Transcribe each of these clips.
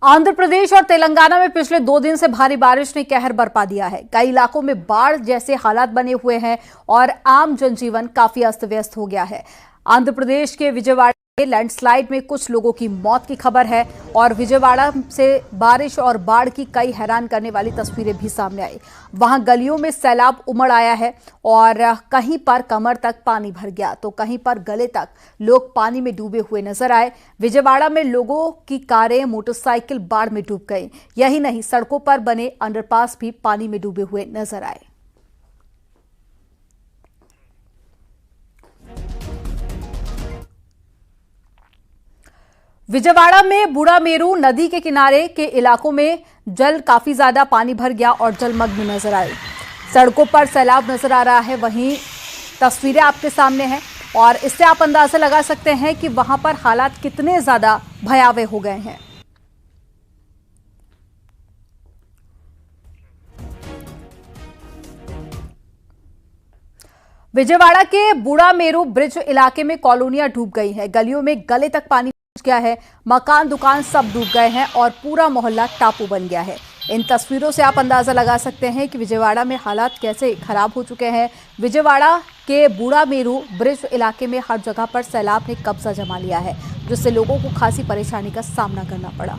आंध्र प्रदेश और तेलंगाना में पिछले 2 दिन से भारी बारिश ने कहर बरपा दिया है। कई इलाकों में बाढ़ जैसे हालात बने हुए हैं और आम जनजीवन काफी अस्त व्यस्त हो गया है। आंध्र प्रदेश के विजयवाड़ा में लैंडस्लाइड में कुछ लोगों की मौत की खबर है और विजयवाड़ा से बारिश और बाढ़ की कई हैरान करने वाली तस्वीरें भी सामने आई। वहां गलियों में सैलाब उमड़ आया है और कहीं पर कमर तक पानी भर गया तो कहीं पर गले तक लोग पानी में डूबे हुए नजर आए। विजयवाड़ा में लोगों की कारें, मोटरसाइकिल बाढ़ में डूब गई। यही नहीं, सड़कों पर बने अंडरपास भी पानी में डूबे हुए नजर आए। विजयवाड़ा में बुढ़ामेरू नदी के किनारे के इलाकों में जल काफी ज्यादा पानी भर गया और जलमग्न नजर आए। सड़कों पर सैलाब नजर आ रहा है। वहीं तस्वीरें आपके सामने हैं और इससे आप अंदाजा लगा सकते हैं कि वहां पर हालात कितने ज्यादा भयावह हो गए हैं। विजयवाड़ा के बुढ़ामेरू ब्रिज इलाके में कॉलोनियां डूब गई हैं। गलियों में गले तक पानी गया है। मकान, दुकान सब डूब गए हैं और पूरा मोहल्ला टापू बन गया है। इन तस्वीरों से आप अंदाजा लगा सकते हैं कि विजयवाड़ा में हालात कैसे खराब हो चुके हैं। विजयवाड़ा के बुढ़ामेरू ब्रिज इलाके में हर जगह पर सैलाब ने कब्जा जमा लिया है, जिससे लोगों को खासी परेशानी का सामना करना पड़ा।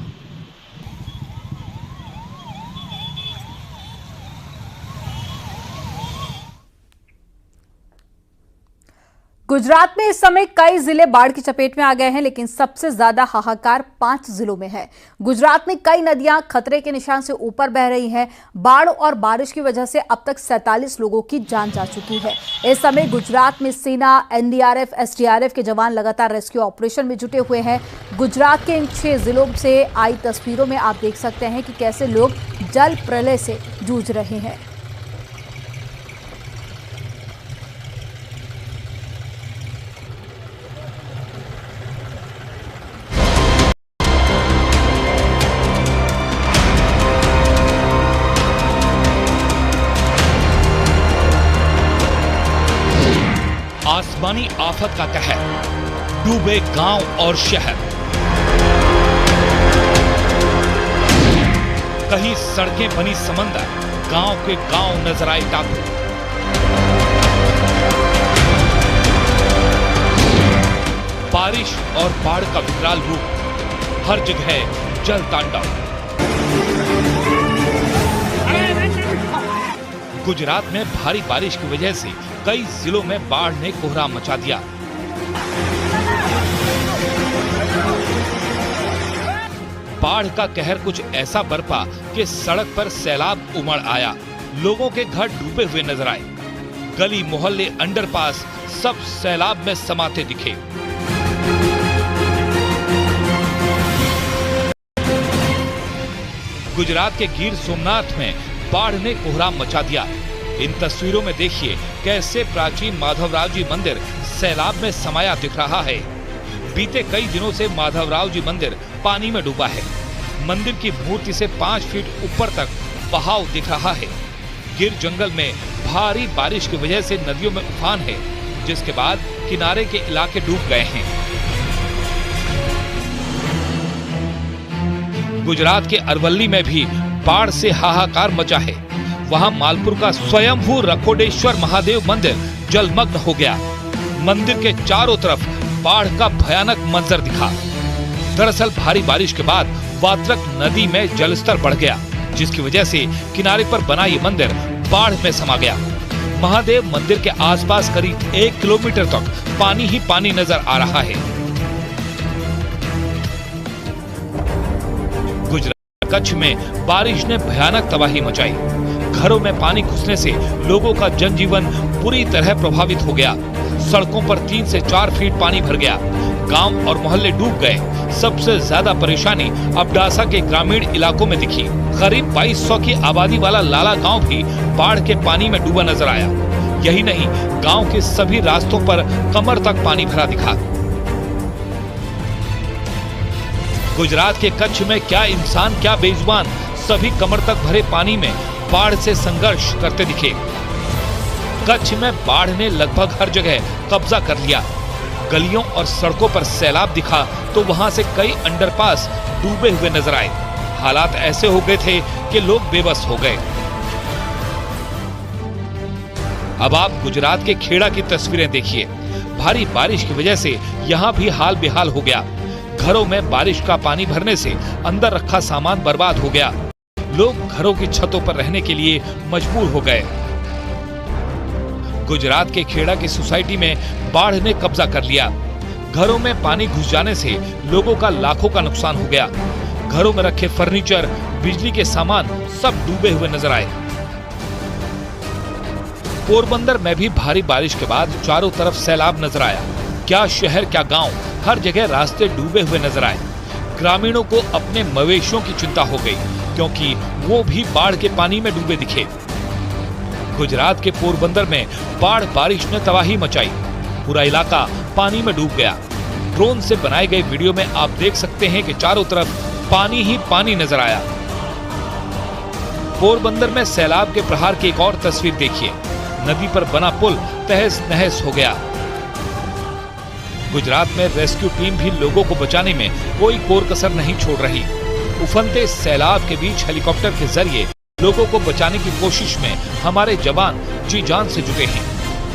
गुजरात में इस समय कई जिले बाढ़ की चपेट में आ गए हैं, लेकिन सबसे ज्यादा हाहाकार 5 जिलों में है। गुजरात में कई नदियां खतरे के निशान से ऊपर बह रही हैं। बाढ़ और बारिश की वजह से अब तक 47 लोगों की जान जा चुकी है। इस समय गुजरात में सेना, एनडीआरएफ, एसडीआरएफ के जवान लगातार रेस्क्यू ऑपरेशन में जुटे हुए हैं। गुजरात के इन 6 जिलों से आई तस्वीरों में आप देख सकते हैं कि कैसे लोग जल प्रलय से जूझ रहे हैं। आसमानी आफत का कहर, डूबे गांव और शहर। कहीं सड़कें बनी समंदर, गांव के गांव नजर आए टापू। बारिश और बाढ़ का विकराल रूप, हर जगह जल तांडव। गुजरात में भारी बारिश की वजह से कई जिलों में बाढ़ ने कोहराम मचा दिया। बाढ़ का कहर कुछ ऐसा बरपा कि सड़क पर सैलाब उमड़ आया। लोगों के घर डूबे हुए नजर आए। गली, मोहल्ले, अंडरपास सब सैलाब में समाते दिखे। गुजरात के गिर सोमनाथ में बाढ़ ने कोहराम मचा दिया। इन तस्वीरों में देखिए कैसे प्राचीन माधवराव जी मंदिर सैलाब में समाया दिख रहा है। बीते कई दिनों से माधवराव जी मंदिर पानी में डूबा है। मंदिर की मूर्ति से 5 फीट ऊपर तक बहाव दिख रहा है। गिर जंगल में भारी बारिश की वजह से नदियों में उफान है, जिसके बाद किनारे के इलाके डूब गए हैं। गुजरात के अरवल्ली में भी बाढ़ से हाहाकार मचा है। वहां मालपुर का स्वयंभू रखोडेश्वर महादेव मंदिर जलमग्न हो गया। मंदिर के चारों तरफ बाढ़ का भयानक मंजर दिखा। दरअसल भारी बारिश के बाद वात्रक नदी में जलस्तर बढ़ गया, जिसकी वजह से किनारे पर बना ये मंदिर बाढ़ में समा गया। महादेव मंदिर के आसपास करीब 1 किलोमीटर तक पानी ही पानी नजर आ रहा है। गुजरात कच्छ में बारिश ने भयानक तबाही मचाई। घरों में पानी घुसने से लोगों का जनजीवन पूरी तरह प्रभावित हो गया। सड़कों पर 3 से 4 फीट पानी भर गया। गांव और मोहल्ले डूब गए। सबसे ज्यादा परेशानी अबडासा के ग्रामीण इलाकों में दिखी। करीब 2200 की आबादी वाला लाला गांव भी बाढ़ के पानी में डूबा नजर आया। यही नहीं, गांव के सभी रास्तों पर कमर तक पानी भरा दिखा। गुजरात के कच्छ में क्या इंसान, क्या बेजुबान, सभी कमर तक भरे पानी में बाढ़ से संघर्ष करते दिखे। कच्छ में बाढ़ ने लगभग हर जगह कब्जा कर लिया। गलियों और सड़कों पर सैलाब दिखा तो वहां से कई अंडरपास डूबे हुए नजर आए। हालात ऐसे हो गए थे कि लोग बेबस हो गए। अब आप गुजरात के खेड़ा की तस्वीरें देखिए। भारी बारिश की वजह से यहाँ भी हाल बेहाल हो गया। घरों में बारिश का पानी भरने से अंदर रखा सामान बर्बाद हो गया। लोग घरों की छतों पर रहने के लिए मजबूर हो गए। गुजरात के खेड़ा की सोसाइटी में बाढ़ ने कब्जा कर लिया। घरों में पानी घुस जाने से लोगों का लाखों का नुकसान हो गया। घरों में रखे फर्नीचर, बिजली के सामान सब डूबे हुए नजर आए। पोरबंदर में भी भारी बारिश के बाद चारों तरफ सैलाब नजर आया। क्या शहर क्या गांव, हर जगह रास्ते डूबे हुए नजर आए। ग्रामीणों को अपने मवेशियों की चिंता हो गई क्योंकि वो भी बाढ़ के पानी में डूबे दिखे। गुजरात के पोरबंदर में बाढ़ बारिश ने तबाही मचाई। पूरा इलाका पानी में डूब गया। ड्रोन से बनाए गए वीडियो में आप देख सकते हैं कि चारों तरफ पानी ही पानी नजर आया। पोरबंदर में सैलाब के प्रहार की एक और तस्वीर देखिए। नदी पर बना पुल तहस नहस हो गया। गुजरात में रेस्क्यू टीम भी लोगों को बचाने में कोई कोर कसर नहीं छोड़ रही। उफनते सैलाब के बीच हेलीकॉप्टर के जरिए लोगों को बचाने की कोशिश में हमारे जवान जी जान से जुटे हैं।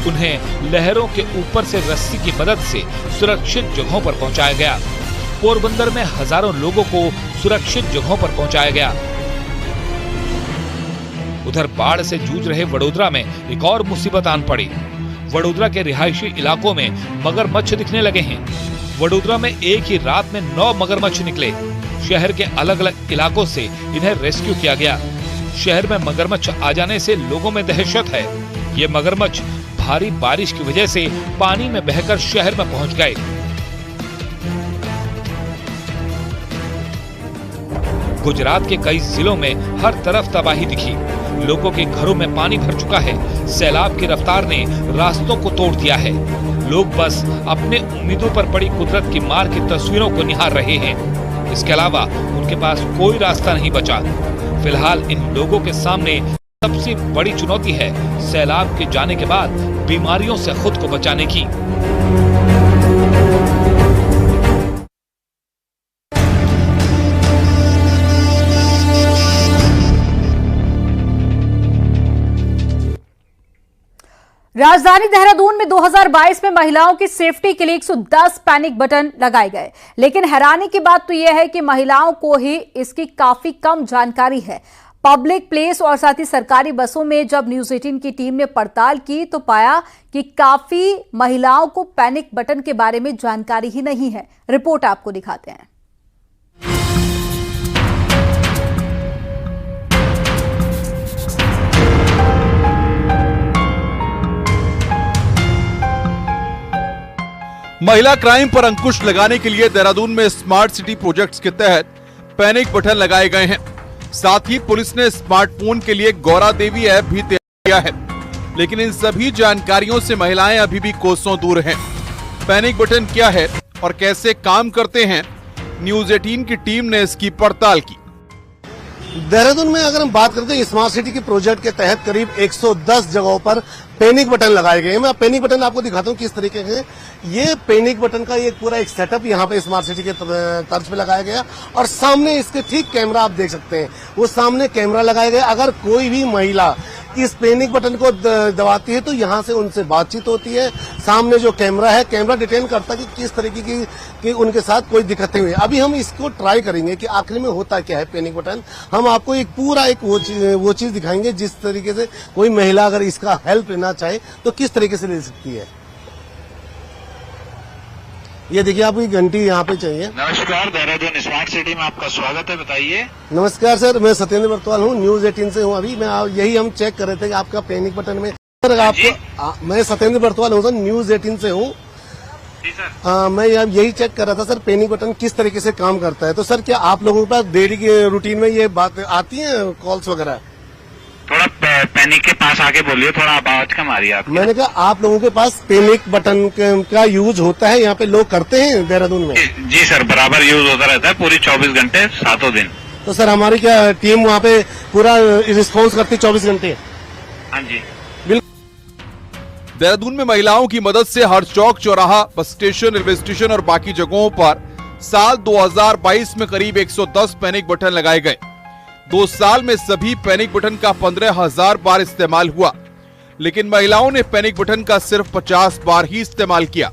उन्हें लहरों के ऊपर से रस्सी की मदद से सुरक्षित जगहों पर पहुंचाया गया। पोरबंदर में हजारों लोगों को सुरक्षित जगहों पर पहुंचाया गया। उधर बाढ़ से जूझ रहे वडोदरा में एक और मुसीबत आन पड़ी। वडोदरा के रिहायशी इलाकों में मगरमच्छ दिखने लगे हैं। वडोदरा में एक ही रात में 9 मगरमच्छ निकले। शहर के अलग अलग इलाकों से इन्हें रेस्क्यू किया गया। शहर में मगरमच्छ आ जाने से लोगों में दहशत है। ये मगरमच्छ भारी बारिश की वजह से पानी में बहकर शहर में पहुंच गए। गुजरात के कई जिलों में हर तरफ तबाही दिखी। लोगों के घरों में पानी भर चुका है। सैलाब की रफ्तार ने रास्तों को तोड़ दिया है। लोग बस अपने उम्मीदों पर पड़ी कुदरत की मार की तस्वीरों को निहार रहे हैं। इसके अलावा उनके पास कोई रास्ता नहीं बचा। फिलहाल इन लोगों के सामने सबसे बड़ी चुनौती है सैलाब के जाने के बाद बीमारियों से खुद को बचाने की। राजधानी देहरादून में 2022 में महिलाओं की सेफ्टी के लिए 110 पैनिक बटन लगाए गए, लेकिन हैरानी की बात तो यह है कि महिलाओं को ही इसकी काफी कम जानकारी है। पब्लिक प्लेस और साथ ही सरकारी बसों में जब न्यूज 18 की टीम ने पड़ताल की तो पाया कि काफी महिलाओं को पैनिक बटन के बारे में जानकारी ही नहीं है। रिपोर्ट आपको दिखाते हैं। महिला क्राइम पर अंकुश लगाने के लिए देहरादून में स्मार्ट सिटी प्रोजेक्ट्स के तहत पैनिक बटन लगाए गए हैं। साथ ही पुलिस ने स्मार्टफोन के लिए गौरा देवी ऐप भी तैयार किया है, लेकिन इन सभी जानकारियों से महिलाएं अभी भी कोसों दूर हैं। पैनिक बटन क्या है और कैसे काम करते हैं, न्यूज 18 की टीम ने इसकी पड़ताल की। देहरादून में अगर हम बात करते हैं स्मार्ट सिटी के प्रोजेक्ट के तहत करीब 110 जगहों पर पैनिक बटन लगाए गए हैं। मैं पैनिक बटन आपको दिखाता हूं किस तरीके से। ये पैनिक बटन का एक पूरा एक सेटअप यहाँ पे स्मार्ट सिटी के तर्ज पे लगाया गया और सामने इसके ठीक कैमरा आप देख सकते हैं। वो सामने कैमरा लगाया गया। अगर कोई भी महिला इस पैनिक बटन को दबाती है तो यहाँ से उनसे बातचीत होती है। सामने जो कैमरा है, कैमरा डिटेक्ट करता है कि किस तरीके की उनके साथ कोई दिक्कतें हुई। अभी हम इसको ट्राई करेंगे कि आखिर में होता क्या है पैनिक बटन। हम आपको एक पूरा एक वो चीज दिखाएंगे जिस तरीके से कोई महिला अगर इसका हेल्प लेना चाहे तो किस तरीके से ले सकती है। ये देखिए आपको एक घंटी यहाँ पे चाहिए। नमस्कार, देहरादून स्मार्ट सिटी में आपका स्वागत है, बताइए। नमस्कार सर, मैं सत्येंद्र बरतवाल हूँ, न्यूज 18 से हूँ। अभी मैं यही हम चेक कर रहे थे कि आपका पैनिक बटन में सर आपको मैं सत्येंद्र बरतवाल हूँ सर, न्यूज 18 से हूँ। मैं यही चेक कर रहा था सर पैनिक बटन किस तरीके से काम करता है। तो सर क्या आप लोगों के पास डेली के रूटीन में ये बात आती है कॉल्स वगैरह? थोड़ा पैनिक के पास आके बोलिए, थोड़ा आवाज कम आ रही है आपकी। मैंने कहा आप लोगों के पास पैनिक बटन का यूज होता है, यहाँ पे लोग करते हैं देहरादून में? जी सर, बराबर यूज होता रहता है, पूरी 24 घंटे 7 दिन। तो सर हमारी क्या टीम वहाँ पे पूरा रिस्पॉन्स करती है 24 घंटे? हाँ जी देहरादून में महिलाओं की मदद से हर चौक चौराहा, बस स्टेशन, रेलवे स्टेशन और बाकी जगहों पर साल 2022 में करीब 110 पैनिक बटन लगाए गए। 2 साल में सभी पैनिक बटन का 15,000 बार इस्तेमाल हुआ, लेकिन महिलाओं ने पैनिक बटन का सिर्फ 50 बार ही इस्तेमाल किया।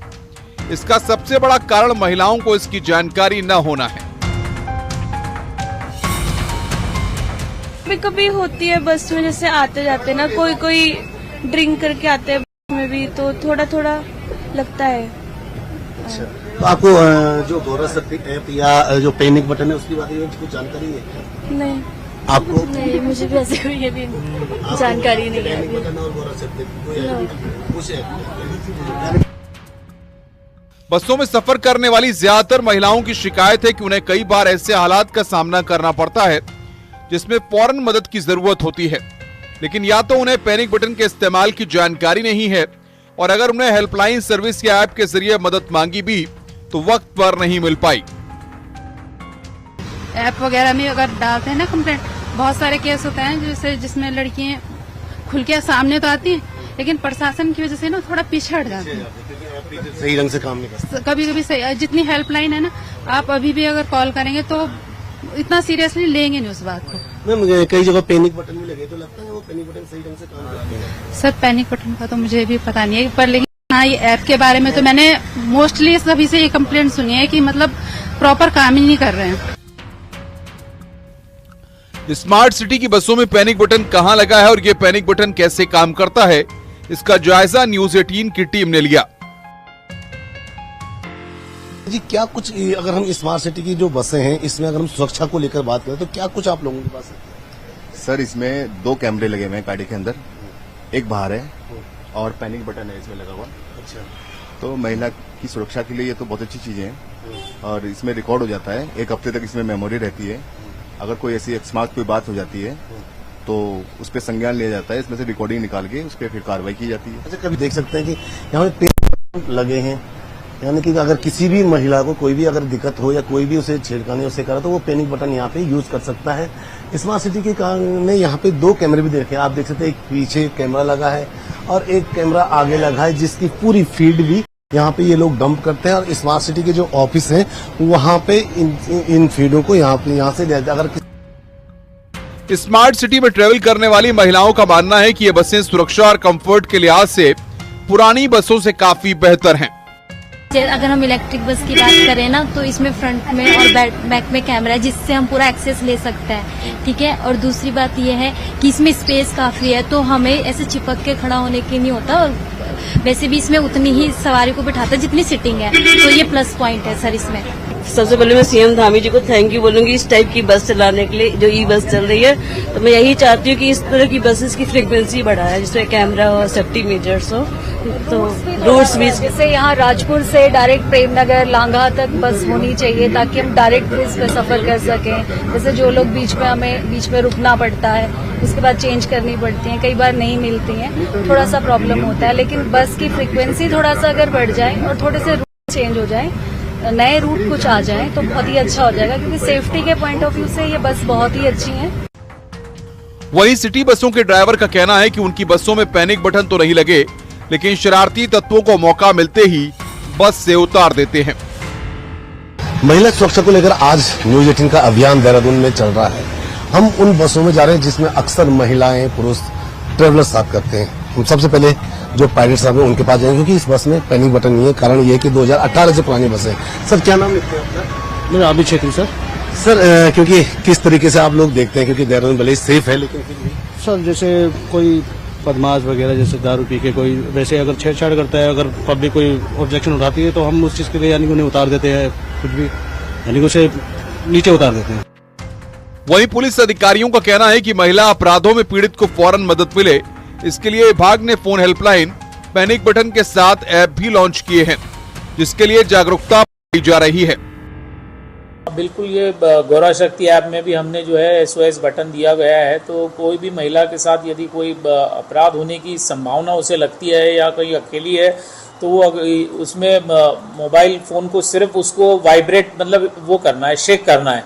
इसका सबसे बड़ा कारण महिलाओं को इसकी जानकारी न होना है। कभी होती है बस में, जैसे आते जाते ना कोई ड्रिंक करके आते हैं बस में भी, तो थोड़ा थोड़ा लगता है। अच्छा, तो आपको जो गौरा शक्ति ऐप या जो पैनिक बटन है उसके बारे में कुछ जानकारी है? नहीं आपको? नहीं, मुझे भी ऐसे कोई भी जानकारी नहीं है। पैनिक बटन और गौरा शक्ति बसों में सफर करने वाली ज्यादातर महिलाओं की शिकायत है कि उन्हें कई बार ऐसे हालात का सामना करना पड़ता है जिसमें फौरन मदद की जरूरत होती है, लेकिन या तो उन्हें पैनिक बटन के इस्तेमाल की जानकारी नहीं है, और अगर उन्हें हेल्पलाइन सर्विस या ऐप के जरिए मदद मांगी भी तो वक्त पर नहीं मिल पाई। ऐप वगैरह में अगर डालते हैं ना कंप्लेंट, बहुत सारे केस होते हैं जैसे जिसमें लड़कियां खुल के सामने तो आती हैं, लेकिन प्रशासन की वजह से ना थोड़ा पीछे हट जाती है, सही ढंग से काम नहीं करते। कभी कभी सही, जितनी हेल्पलाइन है ना, आप अभी भी अगर कॉल करेंगे तो इतना सीरियसली लेंगे नहीं उस बात को। मैम, कई जगह पैनिक बटन भी लगे, तो लगता है वो पैनिक बटन सही ढंग से काम करते हैं? सर पैनिक बटन का तो मुझे भी पता नहीं है, पर लेकिन हाँ, ये ऐप के बारे में तो मैंने मोस्टली सभी से ये कंप्लेंट सुनी है कि मतलब प्रॉपर काम ही नहीं कर रहे हैं। स्मार्ट सिटी की बसों में पैनिक बटन कहां लगा है और ये पैनिक बटन कैसे काम करता है, इसका जायजा न्यूज 18 की टीम ने लिया। जी, क्या कुछ अगर हम स्मार्ट सिटी की जो बसें हैं इसमें अगर हम सुरक्षा को लेकर बात करें तो क्या कुछ आप लोगों के पास है? सर, इसमें 2 कैमरे लगे हुए हैं गाड़ी के अंदर, एक बाहर है और पैनिक बटन है इसमें लगा हुआ। अच्छा, तो महिला की सुरक्षा के लिए ये तो बहुत अच्छी चीजें हैं, और इसमें रिकॉर्ड हो जाता है। 1 हफ्ते तक इसमें मेमोरी रहती है। अगर कोई ऐसी अकस्मात कोई बात हो जाती है तो उस पर संज्ञान लिया जाता है, इसमें से रिकॉर्डिंग निकाल के उस पर फिर कार्रवाई की जाती है। अच्छा, कभी देख सकते हैं कि यहाँ पे पैनिक लगे हैं, यानी कि अगर किसी भी महिला को कोई भी अगर दिक्कत हो या कोई भी उसे छेड़खानी उसे करा तो वो पैनिक बटन यहाँ पे यूज कर सकता है। स्मार्ट सिटी के कारण ने यहाँ पे 2 कैमरे भी देखे, आप देख सकते हैं, एक पीछे कैमरा लगा है और एक कैमरा आगे लगा है, जिसकी पूरी फीड भी यहाँ पे ये लोग डंप करते हैं, और स्मार्ट सिटी के जो ऑफिस है वहाँ पे इन फीडों को यहाँ से अगर स्मार्ट सिटी में ट्रेवल करने वाली महिलाओं का मानना है कि ये बसें सुरक्षा और कंफर्ट के लिहाज से पुरानी बसों से काफी बेहतर हैं। अगर हम इलेक्ट्रिक बस की बात करें ना, तो इसमें फ्रंट में और बैक में कैमरा है जिससे हम पूरा एक्सेस ले सकते हैं, ठीक है। और दूसरी बात यह है कि इसमें स्पेस काफी है, तो हमें ऐसे चिपक के खड़ा होने की नहीं होता, और वैसे भी इसमें उतनी ही सवारी को बिठाता है जितनी सीटिंग है, तो ये प्लस पॉइंट है सर इसमें। सबसे पहले मैं सीएम धामी जी को थैंक यू बोलूंगी इस टाइप की बस चलाने के लिए, जो ई बस चल रही है। तो मैं यही चाहती हूँ कि इस तरह की बसेस की फ्रीक्वेंसी बढ़ाए, जिसमें कैमरा हो, सेफ्टी मेजर्स हो, तो रूट्स भी। जैसे यहाँ राजपुर से डायरेक्ट प्रेमनगर लांघा तक बस होनी चाहिए ताकि हम डायरेक्ट इस पे सफर कर सकें। जैसे जो लोग हमें बीच में रुकना पड़ता है, उसके बाद चेंज करनी पड़ती है, कई बार नहीं मिलती हैं, थोड़ा सा प्रॉब्लम होता है। लेकिन बस की फ्रीक्वेंसी थोड़ा सा अगर बढ़ जाए और थोड़े से रूट चेंज हो जाए, नए रूट कुछ आ जाए, तो बहुत ही अच्छा हो जाएगा, क्योंकि सेफ्टी के पॉइंट ऑफ व्यू से ये बस बहुत ही अच्छी है। वहीं सिटी बसों के ड्राइवर का कहना है कि उनकी बसों में पैनिक बटन तो नहीं लगे, लेकिन शरारती तत्वों को मौका मिलते ही बस से उतार देते हैं। महिला सुरक्षा को लेकर आज न्यूज 18 का अभियान देहरादून में चल रहा है। हम उन बसों में जा रहे हैं जिसमें अक्सर महिलाएं पुरुष ट्रेवलर साथ करते हैं। हम सबसे पहले जो पायलट साहब है उनके पास जाएंगे, क्योंकि इस बस में पैनिक बटन नहीं है। कारण ये है कि 2018 से पुरानी बस है। सर, क्या नाम लिखते हैं आपका? मेरा अभिषेक सर। सर, क्योंकि किस तरीके से आप लोग देखते हैं, क्योंकि देहरादून भले ही सेफ है, लेकिन फिर भी सर जैसे कोई बदमाश वगैरह जैसे दारू पी के कोई वैसे अगर छेड़छाड़ करता है, अगर पब्लिक कोई ऑब्जेक्शन उठाती है तो हम उस चीज के लिए यानी उन्हें उतार देते हैं, कुछ भी यानी उसे नीचे उतार देते हैं। वहीं पुलिस अधिकारियों का कहना है कि महिला अपराधों में पीड़ित को फौरन मदद मिले, इसके लिए विभाग ने फोन हेल्पलाइन, पैनिक बटन के साथ ऐप भी लॉन्च किए हैं, जिसके लिए जागरूकता की जा रही है। बिल्कुल, ये गौरा शक्ति ऐप में भी हमने जो है SOS बटन दिया गया है, तो कोई भी महिला के साथ यदि कोई अपराध होने की संभावना उसे लगती है या कहीं अकेली है, तो वो उसमें मोबाइल फ़ोन को सिर्फ उसको वाइब्रेट मतलब वो करना है, शेक करना है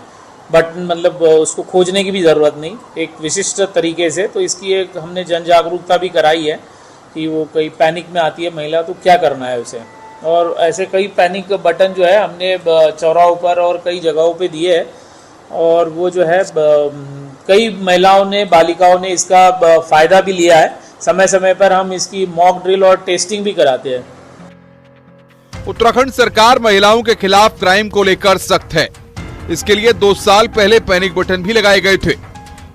बटन, मतलब उसको खोजने की भी ज़रूरत नहीं, एक विशिष्ट तरीके से। तो इसकी एक हमने जन जागरूकता भी कराई है कि वो कहीं पैनिक में आती है महिला तो क्या करना है उसे, और ऐसे कई पैनिक बटन जो है हमने चौराहों पर और कई जगहों पे दिए हैं और वो जो है कई महिलाओं ने, बालिकाओं ने इसका फ़ायदा भी लिया है। समय समय पर हम इसकी मॉक ड्रिल और टेस्टिंग भी कराते हैं। उत्तराखंड सरकार महिलाओं के खिलाफ क्राइम को लेकर सख्त है। इसके लिए 2 साल पहले पैनिक बटन भी लगाए गए थे।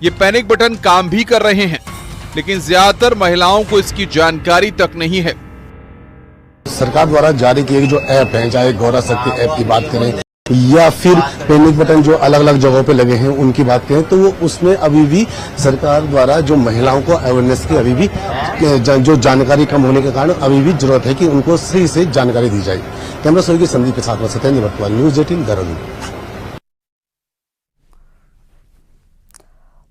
ये पैनिक बटन काम भी कर रहे हैं, लेकिन ज्यादातर महिलाओं को इसकी जानकारी तक नहीं है। सरकार द्वारा जारी किए जो ऐप हैं, चाहे गौरा शक्ति ऐप की बात करें या फिर पैनिक बटन जो अलग अलग जगहों पे लगे हैं उनकी बात करें, तो वो उसमें अभी भी सरकार द्वारा जो महिलाओं को अवेयरनेस की अभी भी जो जानकारी कम होने के कारण अभी भी जरूरत है कि उनको सही से जानकारी दी जाए। कैमरा सहयोगी संदीप के साथ सत्येंद्र वर्तमान, news 18 Dehradun.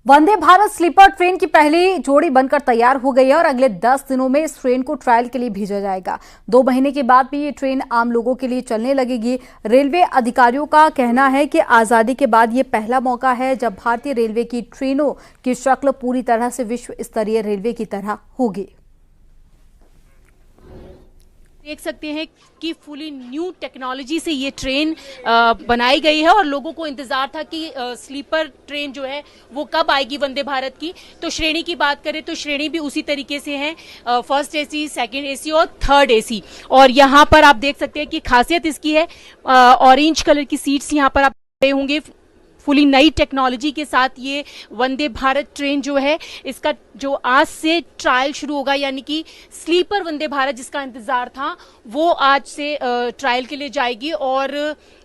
Vande Bharat sleeper train की पहली जोड़ी बनकर तैयार हो गई है और अगले 10 दिनों में इस ट्रेन को ट्रायल के लिए भेजा जाएगा। 2 महीने के बाद भी ये ट्रेन आम लोगों के लिए चलने लगेगी। रेलवे अधिकारियों का कहना है कि आजादी के बाद ये पहला मौका है जब भारतीय रेलवे की ट्रेनों की शक्ल पूरी तरह से विश्व स्तरीय रेलवे की तरह होगी। देख सकते हैं कि फुली न्यू टेक्नोलॉजी से ये ट्रेन बनाई गई है और लोगों को इंतजार था कि स्लीपर ट्रेन जो है वो कब आएगी वंदे भारत की। तो श्रेणी की बात करें तो श्रेणी भी उसी तरीके से है, फर्स्ट एसी, सेकंड एसी और थर्ड एसी। और यहाँ पर आप देख सकते हैं कि खासियत इसकी है ऑरेंज कलर की सीट्स यहाँ पर आप देख होंगे। फुली नई टेक्नोलॉजी के साथ ये वंदे भारत ट्रेन जो है इसका जो आज से ट्रायल शुरू होगा, यानी कि स्लीपर वंदे भारत जिसका इंतजार था वो आज से ट्रायल के लिए जाएगी और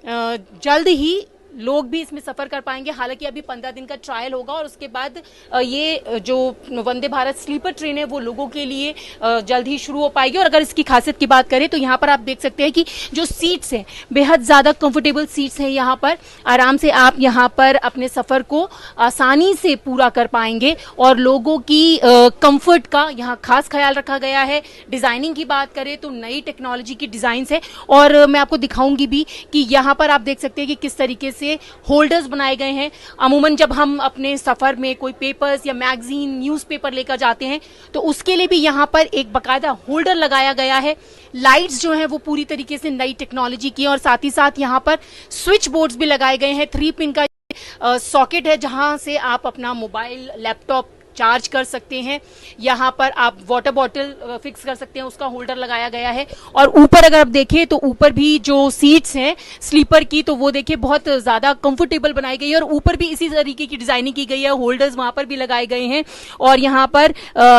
जल्द ही लोग भी इसमें सफर कर पाएंगे। हालांकि अभी 15 दिन का ट्रायल होगा और उसके बाद ये जो वंदे भारत स्लीपर ट्रेन है वो लोगों के लिए जल्द ही शुरू हो पाएगी। और अगर इसकी खासियत की बात करें तो यहाँ पर आप देख सकते हैं कि जो सीट्स हैं बेहद ज़्यादा कंफर्टेबल सीट्स हैं। यहाँ पर आराम से आप यहाँ पर अपने सफ़र को आसानी से पूरा कर पाएंगे और लोगों की कंफर्ट का यहाँ खास ख्याल रखा गया है। डिज़ाइनिंग की बात करें तो नई टेक्नोलॉजी की डिज़ाइंस है और मैं आपको दिखाऊंगी भी कि यहाँ पर आप देख सकते हैं कि किस तरीके से होल्डर्स बनाए गए हैं। अमूमन जब हम अपने सफर में कोई पेपर्स या मैगजीन, न्यूज़पेपर लेकर जाते हैं तो उसके लिए भी यहाँ पर एक बकायदा होल्डर लगाया गया है। लाइट्स जो हैं वो पूरी तरीके से नई टेक्नोलॉजी की और साथ ही साथ यहाँ पर स्विच बोर्ड्स भी लगाए गए हैं। 3 पिन का सॉकेट है जहाँ से आप अपना मोबाइल, लैपटॉप चार्ज कर सकते हैं। यहाँ पर आप वाटर बॉटल फिक्स कर सकते हैं, उसका होल्डर लगाया गया है। और ऊपर अगर आप देखें तो ऊपर भी जो सीट्स हैं स्लीपर की तो वो देखिए बहुत ज़्यादा कंफर्टेबल बनाई गई है और ऊपर भी इसी तरीके की डिज़ाइनिंग की गई है। होल्डर्स वहाँ पर भी लगाए गए हैं और यहाँ पर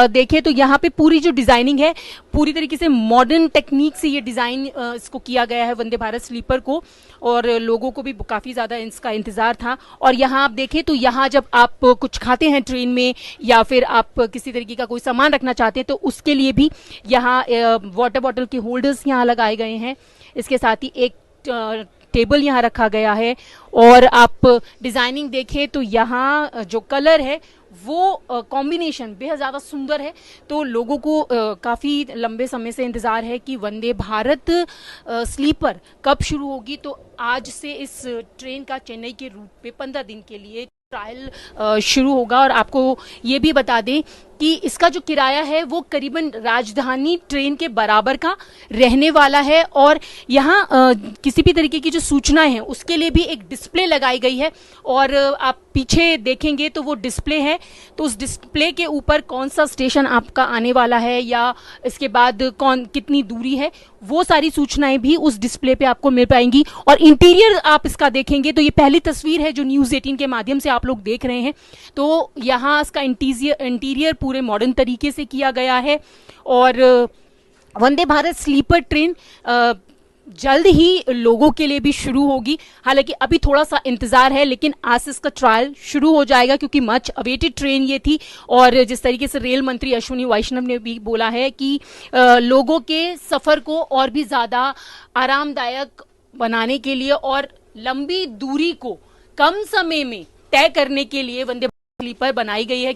देखें तो यहाँ पे पूरी जो डिज़ाइनिंग है पूरी तरीके से मॉडर्न टेक्निक से ये डिज़ाइन इसको किया गया है वंदे भारत स्लीपर को और लोगों को भी काफ़ी ज़्यादा इसका इंतज़ार था। और यहाँ आप देखें तो यहाँ जब आप कुछ खाते हैं ट्रेन में या फिर आप किसी तरीके का कोई सामान रखना चाहते हैं तो उसके लिए भी यहाँ वाटर बॉटल के होल्डर्स यहाँ लगाए गए हैं। इसके साथ ही एक टेबल यहाँ रखा गया है और आप डिज़ाइनिंग देखें तो यहाँ जो कलर है वो कॉम्बिनेशन बेहद ज़्यादा सुंदर है। तो लोगों को काफ़ी लंबे समय से इंतज़ार है कि वंदे भारत स्लीपर कब शुरू होगी। तो आज से इस ट्रेन का चेन्नई के रूट पे 15 दिन के लिए ट्रायल शुरू होगा। और आपको ये भी बता दें कि इसका जो किराया है वो करीबन राजधानी ट्रेन के बराबर का रहने वाला है और यहाँ किसी भी तरीके की जो सूचनाएं हैं उसके लिए भी एक डिस्प्ले लगाई गई है। और आप पीछे देखेंगे तो वो डिस्प्ले है, तो उस डिस्प्ले के ऊपर कौन सा स्टेशन आपका आने वाला है या इसके बाद कितनी दूरी है वो सारी सूचनाएं भी उस डिस्प्ले पे आपको मिल पाएंगी। और इंटीरियर आप इसका देखेंगे तो ये पहली तस्वीर है जो न्यूज़ 18 के माध्यम से आप लोग देख रहे हैं। तो यहाँ इसका इंटीरियर पूरे मॉडर्न तरीके से किया गया है और वंदे भारत स्लीपर ट्रेन जल्द ही लोगों के लिए भी शुरू होगी। हालांकि अभी थोड़ा सा इंतजार है लेकिन आज से इसका ट्रायल शुरू हो जाएगा क्योंकि मच अवेटेड ट्रेन ये थी। और जिस तरीके से रेल मंत्री अश्विनी वैष्णव ने भी बोला है कि लोगों के सफ़र को और भी ज़्यादा आरामदायक बनाने के लिए और लंबी दूरी को कम समय में तय करने के लिए वंदे भारत स्लीपर बनाई गई है।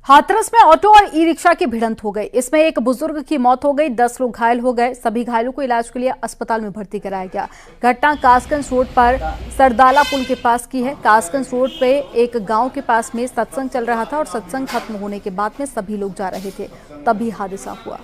हाथरस में ऑटो और ई रिक्शा की भिड़ंत हो गई। इसमें एक बुजुर्ग की मौत हो गई, 10 लोग घायल हो गए। सभी घायलों को इलाज के लिए अस्पताल में भर्ती कराया गया। घटना कासगंज रोड पर सरदाला पुल के पास की है। कासगंज रोड पे एक गांव के पास में सत्संग चल रहा था और सत्संग खत्म होने के बाद में सभी लोग जा रहे थे, तभी हादसा हुआ।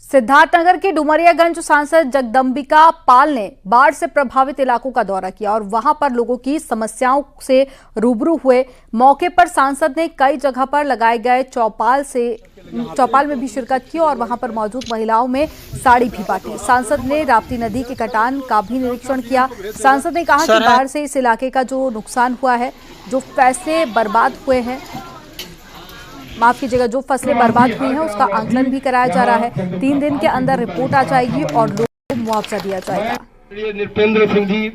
सिद्धार्थनगर के डुमरियागंज सांसद जगदंबिका पाल ने बाढ़ से प्रभावित इलाकों का दौरा किया और वहां पर लोगों की समस्याओं से रूबरू हुए। मौके पर सांसद ने कई जगह पर लगाए गए चौपाल में भी शिरकत की और वहां पर मौजूद महिलाओं में साड़ी भी बांटी। सांसद ने राप्ती नदी के कटान का भी निरीक्षण किया। सांसद ने कहा कि बाढ़ से इस इलाके का जो नुकसान हुआ है, जो पैसे बर्बाद हुए हैं, माफ कीजिएगा, जो फसलें बर्बाद हुई हैं उसका आंकलन भी कराया जा रहा है। 3 दिन के अंदर रिपोर्ट आ जाएगी और लोगों को मुआवजा दिया जाएगा। नृपेंद्र सिंह जी,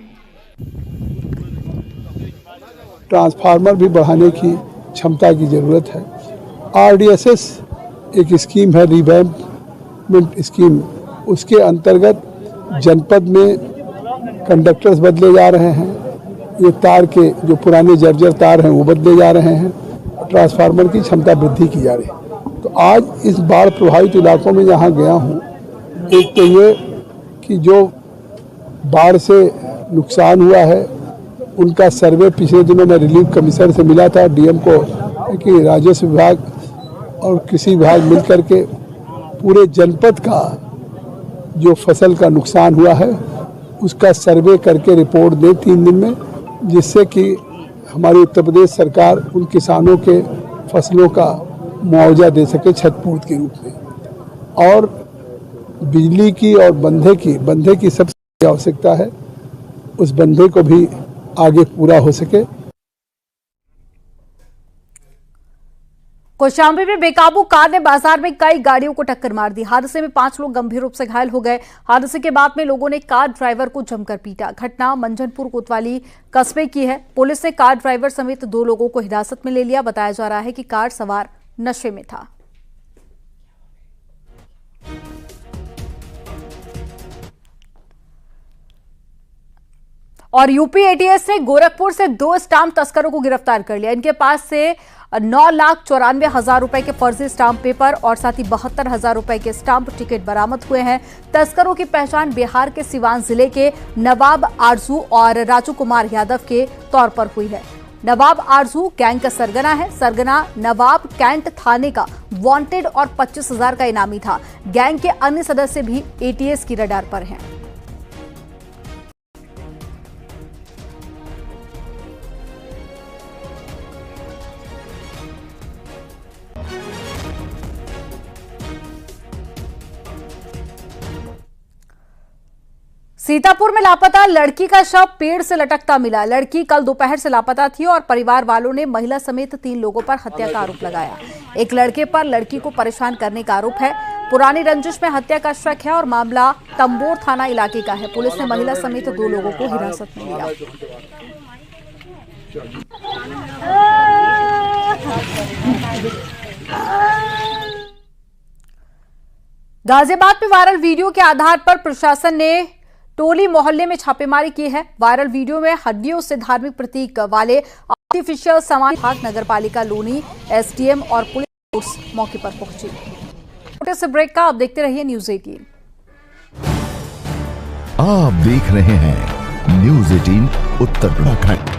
ट्रांसफार्मर भी बढ़ाने की क्षमता की जरूरत है। RDSS एक स्कीम है, रिवैम्पमेंट स्कीम, उसके अंतर्गत जनपद में कंडक्टर्स बदले जा रहे हैं। ये तार के जो पुराने जर्जर तार हैं वो बदले जा रहे हैं। ट्रांसफार्मर की क्षमता वृद्धि की जा रही है। तो आज इस बाढ़ प्रभावित इलाकों में जहां गया हूं, एक तो ये कि जो बाढ़ से नुकसान हुआ है उनका सर्वे पिछले दिनों में रिलीफ कमिश्नर से मिला था, DM को, कि राजस्व विभाग और कृषि विभाग मिलकर के पूरे जनपद का जो फसल का नुकसान हुआ है उसका सर्वे करके रिपोर्ट दें 3 दिन में, जिससे कि हमारी उत्तर प्रदेश सरकार उन किसानों के फसलों का मुआवजा दे सके क्षतिपूर्ति के रूप में। और बिजली की और बंधे की सबसे आवश्यकता है, उस बंधे को भी आगे पूरा हो सके। कौशाम्बी में बेकाबू कार ने बाजार में कई गाड़ियों को टक्कर मार दी। हादसे में 5 लोग गंभीर रूप से घायल हो गए। हादसे के बाद में लोगों ने कार ड्राइवर को जमकर पीटा। घटना मंझनपुर कोतवाली कस्बे की है। पुलिस ने कार ड्राइवर समेत 2 लोगों को हिरासत में ले लिया। बताया जा रहा है कि कार सवार नशे में था। और यूपी ATS ने गोरखपुर से 2 स्टाम्प तस्करों को गिरफ्तार कर लिया। इनके पास से 9,94,000 रुपए के फर्जी स्टाम्प पेपर और साथ ही 72,000 रुपए के स्टाम्प टिकट बरामद हुए हैं। तस्करों की पहचान बिहार के सिवान जिले के नवाब आरजू और राजू कुमार यादव के तौर पर हुई है। नवाब आरजू गैंग का सरगना है। सरगना नवाब कैंट थाने का वांटेड और 25,000 का इनामी था। गैंग के अन्य सदस्य भी ATS की रडार पर हैं। सीतापुर में लापता लड़की का शव पेड़ से लटकता मिला। लड़की कल दोपहर से लापता थी और परिवार वालों ने महिला समेत 3 लोगों पर हत्या का आरोप लगाया। एक लड़के पर लड़की को परेशान करने का आरोप है। पुरानी रंजिश में हत्या का शक है और मामला तंबोर थाना इलाके का है। पुलिस ने महिला समेत 2 लोगों को हिरासत में लिया। गाजियाबाद में वायरल वीडियो के आधार पर प्रशासन ने टोली मोहल्ले में छापेमारी की है। वायरल वीडियो में हड्डियों से धार्मिक प्रतीक वाले आर्टिफिशियल सामान नगर पालिका लोनी, SDM और पुलिस मौके पर पहुंची। छोटे से ब्रेक का आप देखते रहिए न्यूज़ 18। आप देख रहे हैं न्यूज़ 18 उत्तर उत्तराखंड।